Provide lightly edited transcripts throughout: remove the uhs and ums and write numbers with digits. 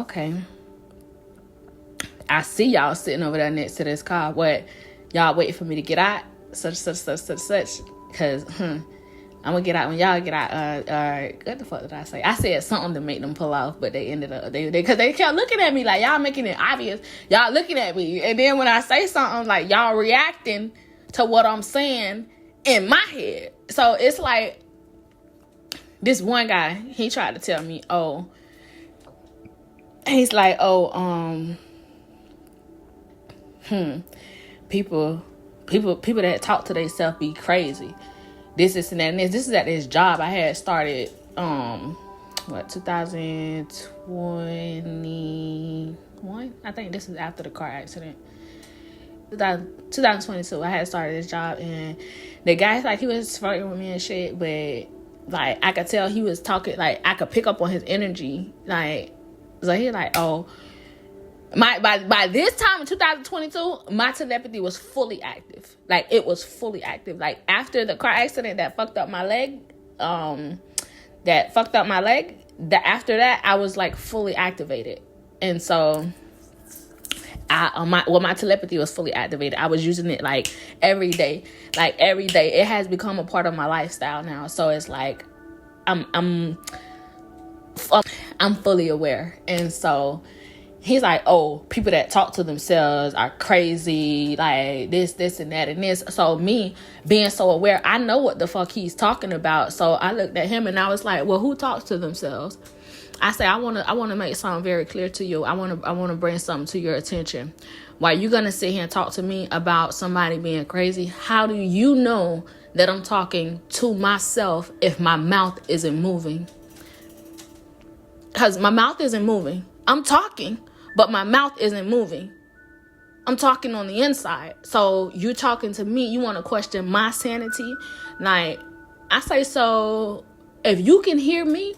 okay, I see y'all sitting over there next to this car. What, y'all waiting for me to get out? Such. Because, I'm gonna get out when y'all get out. What the fuck did I say? I said something to make them pull off, but they ended up because they kept looking at me like y'all making it obvious. Y'all looking at me, and then when I say something, like y'all reacting to what I'm saying in my head. So it's like this one guy, he tried to tell me, he's like, people that talk to themselves be crazy. This and that, and this is at this job I had started 2021. I think this is after the car accident. 2022 I had started this job, and the guy's like, he was flirting with me and shit, but like I could tell he was talking, like I could pick up on his energy, like, so he like, by this time in 2022, my telepathy was fully active. Like, it was fully active. Like, after the car accident that fucked up my leg, after that, I was, like, fully activated. And so, my telepathy was fully activated. I was using it, like, every day. Like, every day. It has become a part of my lifestyle now. So, it's like, I'm fully aware. And so, he's like, people that talk to themselves are crazy, like this and that and this. So me being so aware, I know what the fuck he's talking about. So I looked at him and I was like, well, who talks to themselves? I say, I want to make something very clear to you. I want to bring something to your attention. Why you gonna sit here and talk to me about somebody being crazy? How do you know that I'm talking to myself if my mouth isn't moving? Because my mouth isn't moving. I'm talking, but my mouth isn't moving. I'm talking on the inside. So you talking to me, you want to question my sanity? Like, I say, so if you can hear me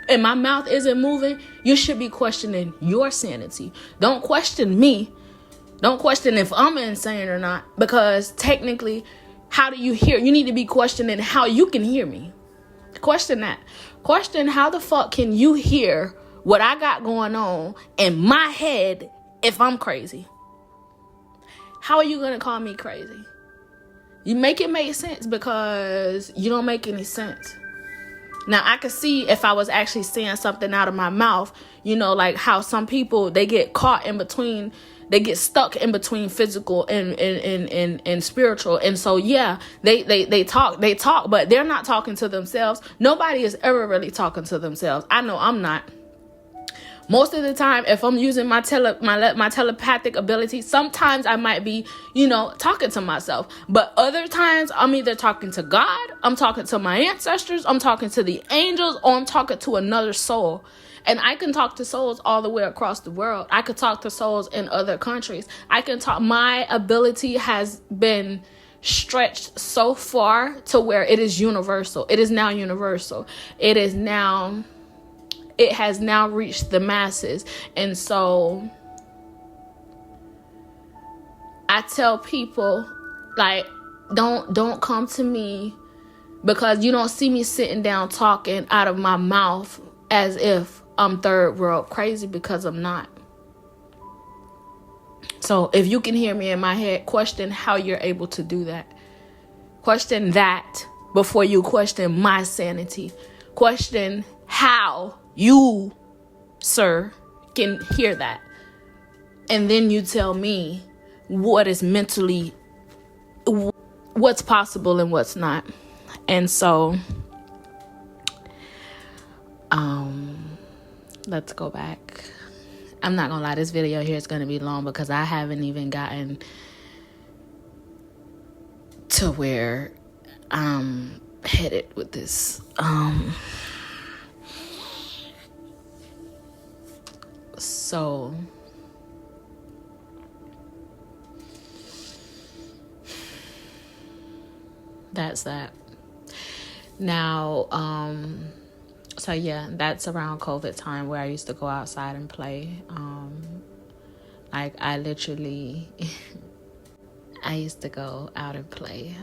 and my mouth isn't moving, you should be questioning your sanity. Don't question me. Don't question if I'm insane or not, because technically, how do you hear? You need to be questioning how you can hear me. Question that. Question how the fuck can you hear what I got going on in my head if I'm crazy? How are you going to call me crazy? You make it make sense, because you don't make any sense. Now, I could see if I was actually saying something out of my mouth, like how some people, they get caught in between, they get stuck in between physical and spiritual. And so, yeah, they talk, but they're not talking to themselves. Nobody is ever really talking to themselves. I know I'm not. Most of the time, if I'm using my telepathic ability, sometimes I might be, talking to myself. But other times, I'm either talking to God, I'm talking to my ancestors, I'm talking to the angels, or I'm talking to another soul. And I can talk to souls all the way across the world. I could talk to souls in other countries. My ability has been stretched so far to where it is universal. It is now universal. It has now reached the masses. And so I tell people, like, don't come to me because you don't see me sitting down talking out of my mouth as if I'm third world crazy, because I'm not. So if you can hear me in my head, question how you're able to do that. Question that before you question my sanity. Question how you, sir, can hear that. And then you tell me what is mentally, what's possible and what's not. And so, let's go back. I'm not gonna lie, this video here is gonna be long because I haven't even gotten to where I'm headed with this. So that's that. Now, so yeah, that's around COVID time where I used to go outside and play. Like I literally, I used to go out and play.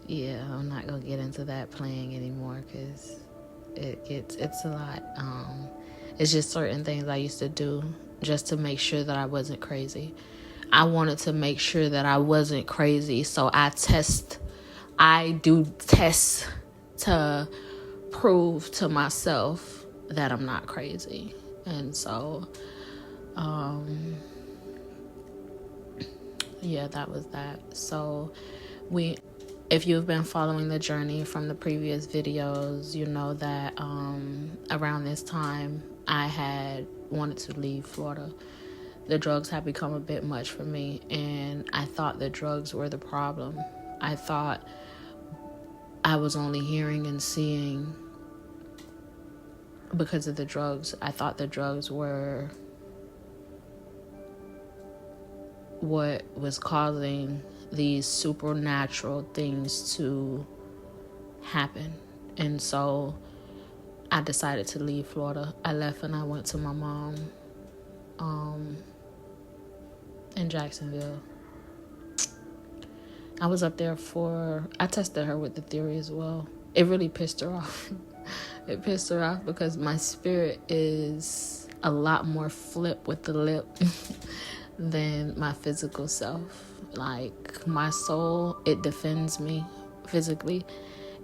yeah, I'm not gonna get into that playing anymore because it's a lot. It's just certain things I used to do just to make sure that I wasn't crazy. I wanted to make sure that I wasn't crazy, so I do tests to prove to myself that I'm not crazy. And so yeah, that was that. So if you've been following the journey from the previous videos, you know that around this time I had wanted to leave Florida. The drugs had become a bit much for me, and I thought the drugs were the problem. I thought I was only hearing and seeing because of the drugs. I thought the drugs were what was causing these supernatural things to happen. And so I decided to leave Florida. I left and I went to my mom in Jacksonville. I was up there I tested her with the theory as well. It really pissed her off. It pissed her off because my spirit is a lot more flip with the lip than my physical self. Like, my soul, it defends me physically.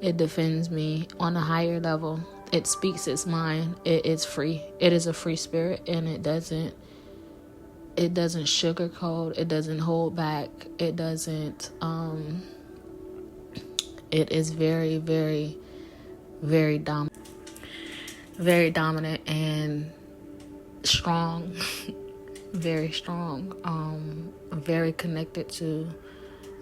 It defends me on a higher level. It speaks its mind. It's free. It is a free spirit, and it doesn't sugarcoat. It doesn't hold back. It doesn't it is very, very, very dominant and strong. Very strong. Very connected to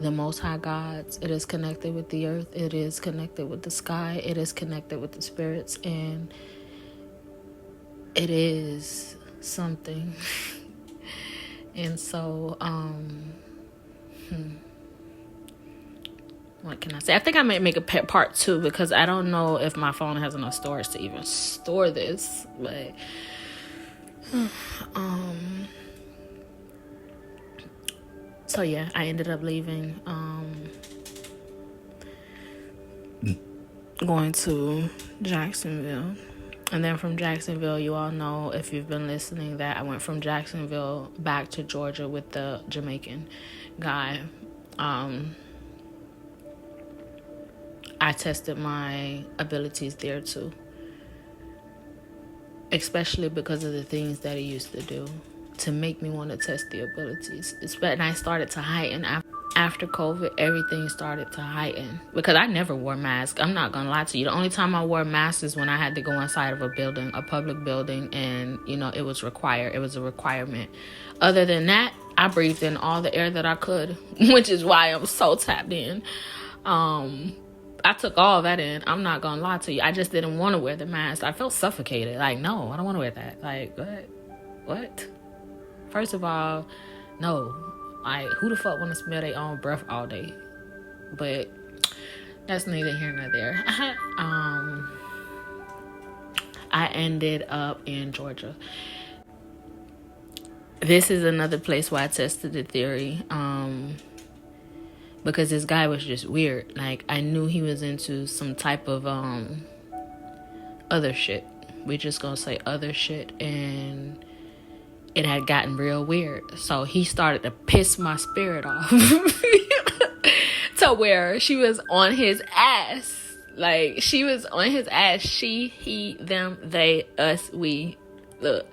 the Most High Gods. It is connected with the earth. It is connected with the sky. It is connected with the spirits, and it is something. And so, what can I say? I think I might make a part 2 because I don't know if my phone has enough storage to even store this. But, so yeah, I ended up leaving, going to Jacksonville. And then from Jacksonville, you all know, if you've been listening, that I went from Jacksonville back to Georgia with the Jamaican guy. I tested my abilities there too, especially because of the things that he used to do to make me want to test the abilities. And I started to heighten after COVID. Everything started to heighten because I never wore masks. I'm not gonna lie to you. The only time I wore masks is when I had to go inside of a building, a public building, and it was required. It was a requirement. Other than that, I breathed in all the air that I could, which is why I'm so tapped in. I took all that in. I'm not gonna lie to you. I just didn't want to wear the mask. I felt suffocated. Like, no, I don't want to wear that. Like, what? First of all, no. Like, who the fuck want to smell their own breath all day? But that's neither here nor there. I ended up in Georgia. This is another place where I tested the theory. Because this guy was just weird. Like, I knew he was into some type of other shit. We just gonna say other shit. And it had gotten real weird. So he started to piss my spirit off. To where she was on his ass. Like, she was on his ass. She, he, them, they, us, we. Look.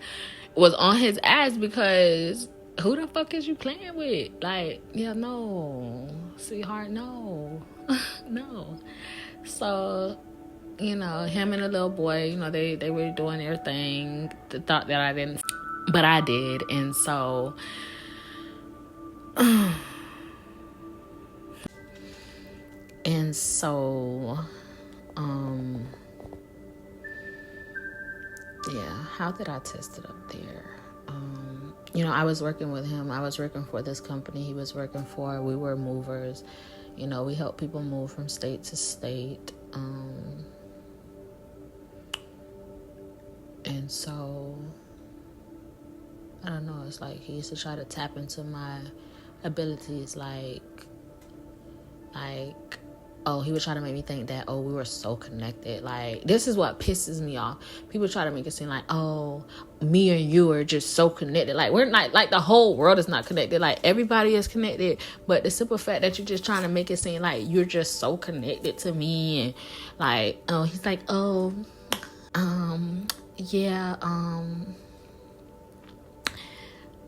Was on his ass because who the fuck is you playing with? Like, yeah, no. Sweetheart, no. No. So, him and the little boy, they were doing their thing. They thought that I didn't. But I did. And so... yeah, how did I test it up there? I was working with him. I was working for this company he was working for. We were movers. We help people move from state to state. And so, I don't know, it's like he used to try to tap into my abilities, like oh, he was trying to make me think that, oh, we were so connected. Like, this is what pisses me off. People try to make it seem like, oh, me and you are just so connected. Like, we're not, like, the whole world is not connected. Like, everybody is connected. But the simple fact that you're just trying to make it seem like you're just so connected to me. And, like, oh, he's like, oh, yeah,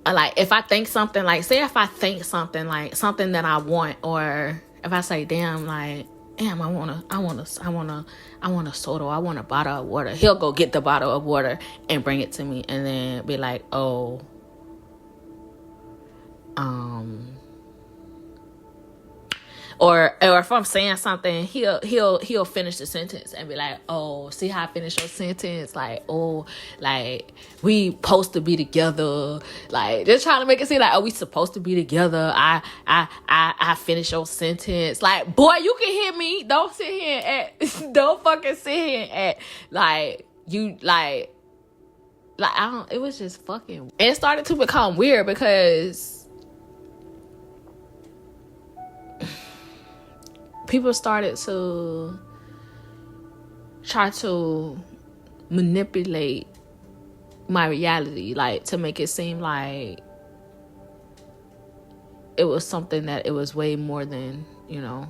like, if I think something, like, say if I think something, like, something that I want, or if I say, damn, like, damn, I want a soda, I want a bottle of water. He'll go get the bottle of water and bring it to me, and then be like, oh, or if I'm saying something, he'll finish the sentence and be like, oh, see how I finished your sentence? Like, oh, like, we supposed to be together. Like, just trying to make it seem like, oh, we supposed to be together. I finished your sentence. Like, boy, you can hear me. Don't sit here and don't fucking sit here and like, you, like, I don't, it was just fucking, it started to become weird because people started to try to manipulate my reality, like, to make it seem like it was something that it was way more than, you know,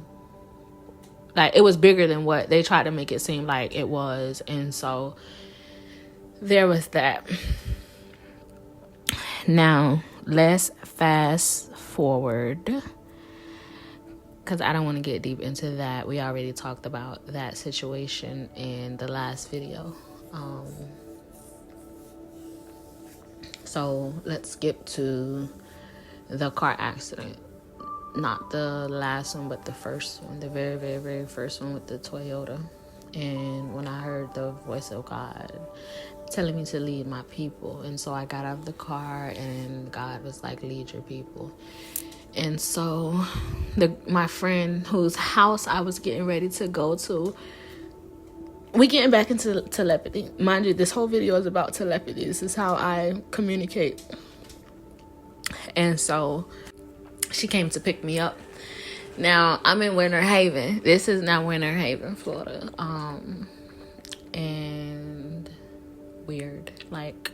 like, it was bigger than what they tried to make it seem like it was. And so there was that. Now, let's fast forward, because I don't want to get deep into that. We already talked about that situation in the last video. So let's skip to the car accident. Not the last one, but the first one. The very, very, very first one with the Toyota. And when I heard the voice of God telling me to lead my people. And so I got out of the car and God was like, lead your people. And so my friend whose house I was getting ready to go to, we getting back into telepathy. Mind you, this whole video is about telepathy. This is how I communicate. And so she came to pick me up. Now, I'm in Winter Haven. This is now Winter Haven, Florida. And weird. Like,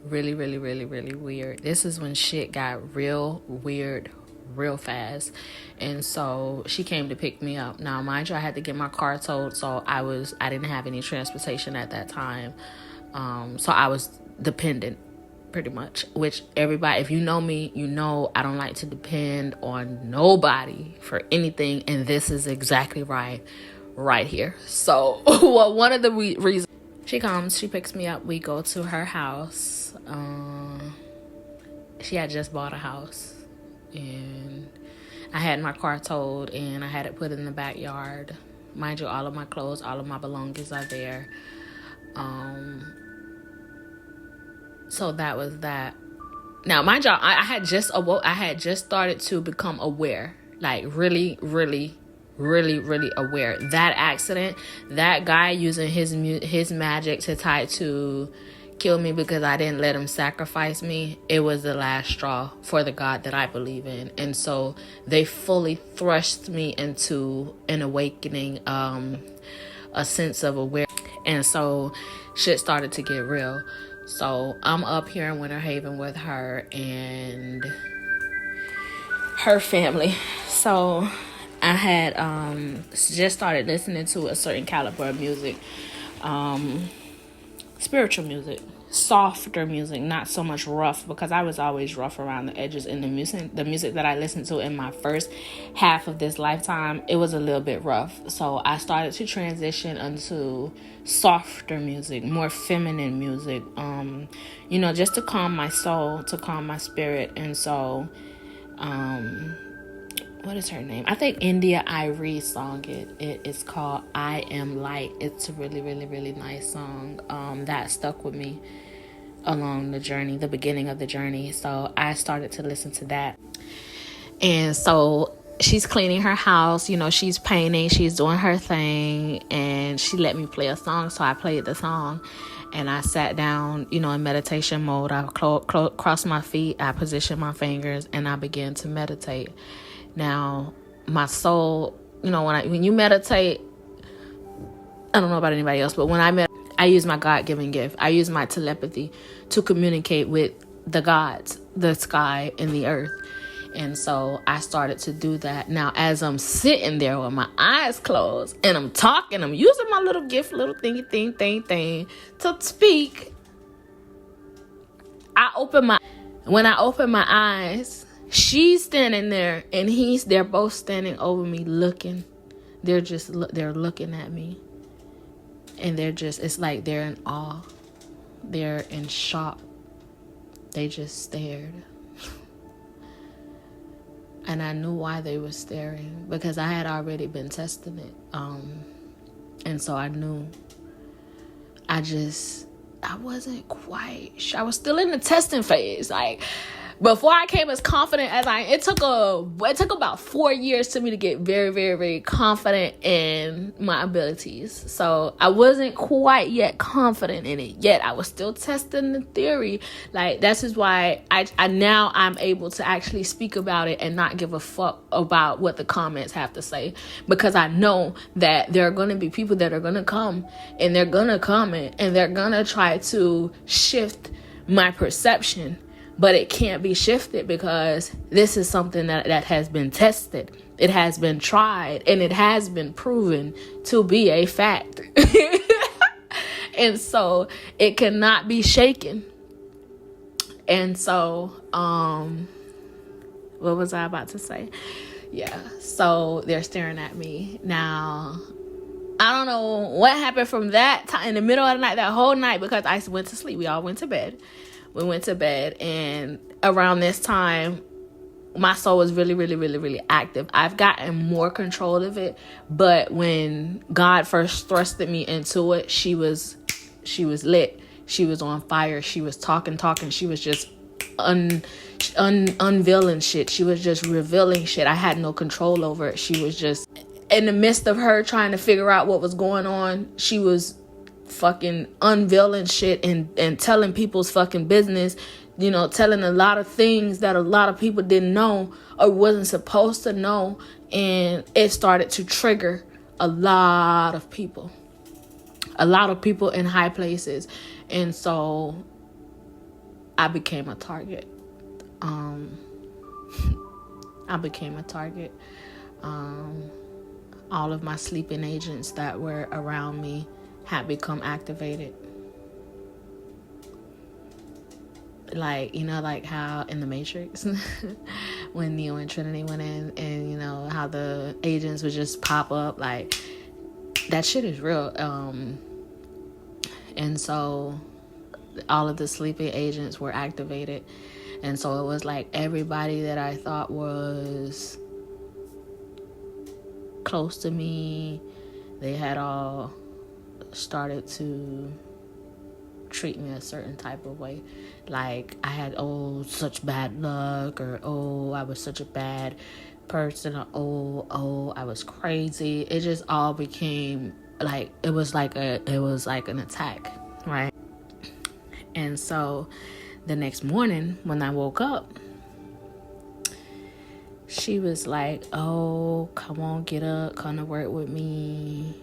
really, really, really, really weird. This is when shit got real weird real fast. And so she came to pick me up. Now, mind you, I had to get my car towed, so I didn't have any transportation at that time. So I was dependent, pretty much, which everybody, if you know me, you know I don't like to depend on nobody for anything, and this is exactly right here. So well, one of the reasons, she comes, she picks me up, we go to her house. She had just bought a house, and I had my car towed, and I had it put in the backyard. Mind you, all of my clothes, all of my belongings are there. So that was that. Now, mind y'all, I had just awoke. I had just started to become aware, like really, really, really, really aware. That accident, that guy using his magic to try to kill me because I didn't let him sacrifice me, it was the last straw for the God that I believe in. And so they fully thrust me into an awakening, a sense of awareness. And so shit started to get real. So I'm up here in Winter Haven with her and her family. So I had just started listening to a certain caliber of music, spiritual music, softer music, not so much rough, because I was always rough around the edges. In the music that I listened to in my first half of this lifetime, it was a little bit rough. So I started to transition into softer music, more feminine music, just to calm my soul, to calm my spirit. And so what is her name? I think India Irie's song. It is called I Am Light. It's a really, really, really nice song that stuck with me along the journey, the beginning of the journey. So I started to listen to that. And so she's cleaning her house, she's painting, she's doing her thing, and she let me play a song. So I played the song, and I sat down, in meditation mode. I crossed my feet, I positioned my fingers, and I began to meditate. Now, my soul, when you meditate, I don't know about anybody else, but when I use my God-given gift. I use my telepathy to communicate with the gods, the sky, and the earth. And so I started to do that. Now, as I'm sitting there with my eyes closed and I'm talking, I'm using my little gift, little thingy thing to speak. When I open my eyes, she's standing there and they're both standing over me looking. They're looking at me. And it's like they're in awe. They're in shock. They just stared. And I knew why they were staring, because I had already been testing it. And so I knew. I wasn't quite sure. I was still in the testing phase. Like, before I came as confident as it took about 4 years to me to get very, very, very confident in my abilities. So I wasn't quite yet confident in it yet. I was still testing the theory. Like, this is why I'm able to actually speak about it and not give a fuck about what the comments have to say, because I know that there are going to be people that are going to come and they're going to comment and they're going to try to shift my perception. But it can't be shifted, because this is something that has been tested. It has been tried, and it has been proven to be a fact. And so it cannot be shaken. And so, what was I about to say? Yeah. So they're staring at me. Now, I don't know what happened from that time in the middle of the night, that whole night, because I went to sleep. We all went to bed. We went to bed, and around this time, my soul was really, really, really, really active. I've gotten more control of it, but when God first thrusted me into it, she was lit. She was on fire. She was talking. She was just unveiling shit. She was just revealing shit. I had no control over it. She was just in the midst of her trying to figure out what was going on. She was fucking unveiling shit and telling people's fucking business, telling a lot of things that a lot of people didn't know or wasn't supposed to know. And it started to trigger a lot of people in high places. And so I became a target. All of my sleeping agents that were around me had become activated. Like, like how in the Matrix, when Neo and Trinity went in, and how the agents would just pop up. Like, that shit is real. And so all of the sleeping agents were activated. And so it was like everybody that I thought was close to me, they had all started to treat me a certain type of way. Like, I had such bad luck, or I was such a bad person, or I was crazy. It just all became like it was like an attack, right? And so the next morning when I woke up, she was like, "Oh, come on, get up, come to work with me.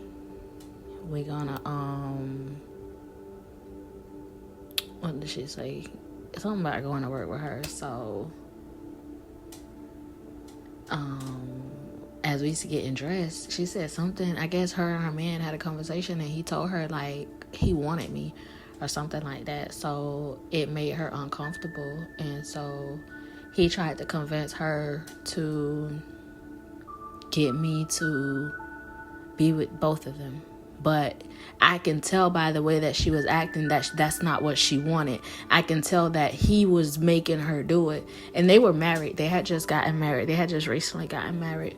We're gonna what did she say? Something about going to work with her." So as we used to getting dressed, she said something. I guess her and her man had a conversation, and he told her like he wanted me or something like that. So it made her uncomfortable, and so he tried to convince her to get me to be with both of them. But I can tell by the way that she was acting that that's not what she wanted. I can tell that he was making her do it. And they were married. They had just gotten married. They had just recently gotten married.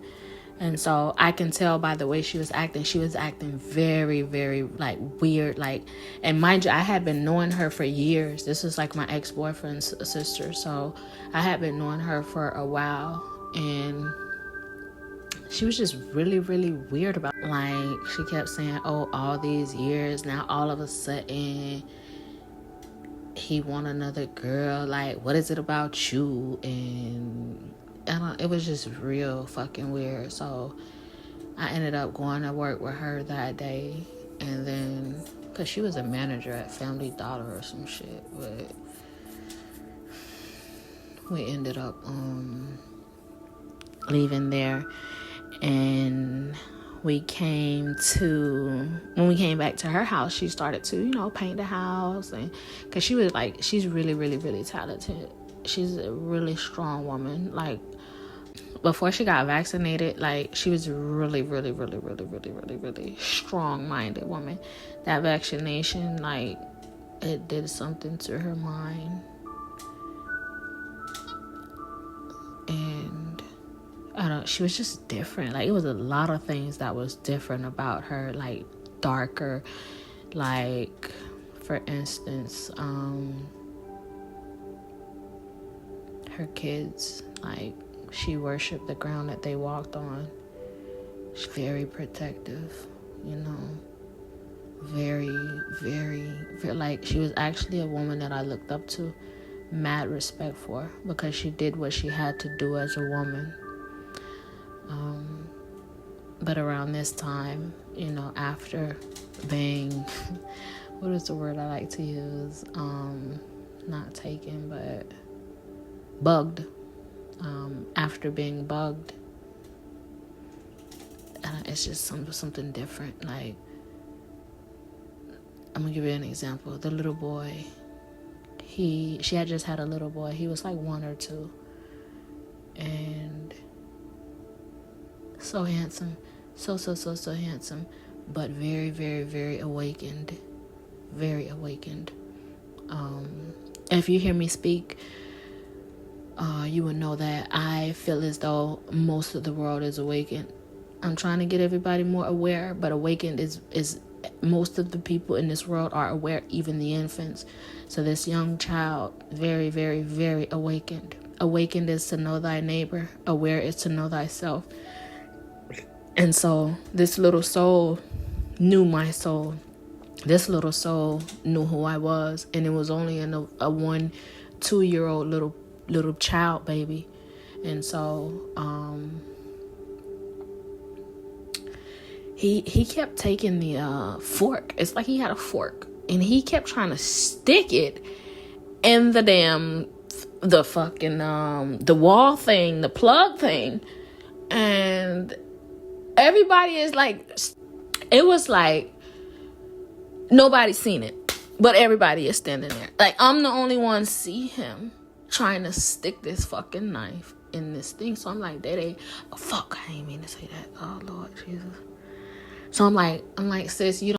And so I can tell by the way she was acting. She was acting very, very like weird. Like, and mind you, I had been knowing her for years. This is like my ex-boyfriend's sister. So I had been knowing her for a while. And she was just really, really weird about it. Like, she kept saying, "Oh, all these years, now all of a sudden he want another girl. Like, what is it about you?" And it was just real fucking weird. So I ended up going to work with her that day, and then because she was a manager at Family Dollar or some shit, but we ended up leaving there, and when we came back to her house, she started to paint the house, and because she's really, really, really talented. She's a really strong woman. Like, before she got vaccinated, like, she was really, really, really, really, really, really, really strong-minded woman. That vaccination, like, it did something to her mind. And she was just different. Like, it was a lot of things that was different about her, like darker. Like, for instance, her kids, like, she worshiped the ground that they walked on. She's very protective, very, very, very, like, she was actually a woman that I looked up to, mad respect for, because she did what she had to do as a woman. But around this time, after being, what is the word I like to use? Not taken, but bugged. After being bugged, it's just something different. Like, I'm gonna give you an example. The little boy, she had just had a little boy. He was like 1 or 2, and so handsome, so handsome, but very, very, very awakened, very awakened. If you hear me speak, you would know that I feel as though most of the world is awakened. I'm trying to get everybody more aware, but awakened is most of the people in this world are aware, even the infants. So this young child, very, very, very awakened. Awakened is to know thy neighbor. Aware is to know thyself. And so this little soul knew my soul. This little soul knew who I was, and it was only in a 1-2-year-old little child baby. And so he kept taking the fork. It's like he had a fork, and he kept trying to stick it in the fucking the wall thing, the plug thing. And everybody is like, it was like nobody's seen it, but everybody is standing there. Like, I'm the only one see him trying to stick this fucking knife in this thing. So I'm like, fuck, I didn't mean to say that. Oh Lord Jesus. So I'm like, sis, you don't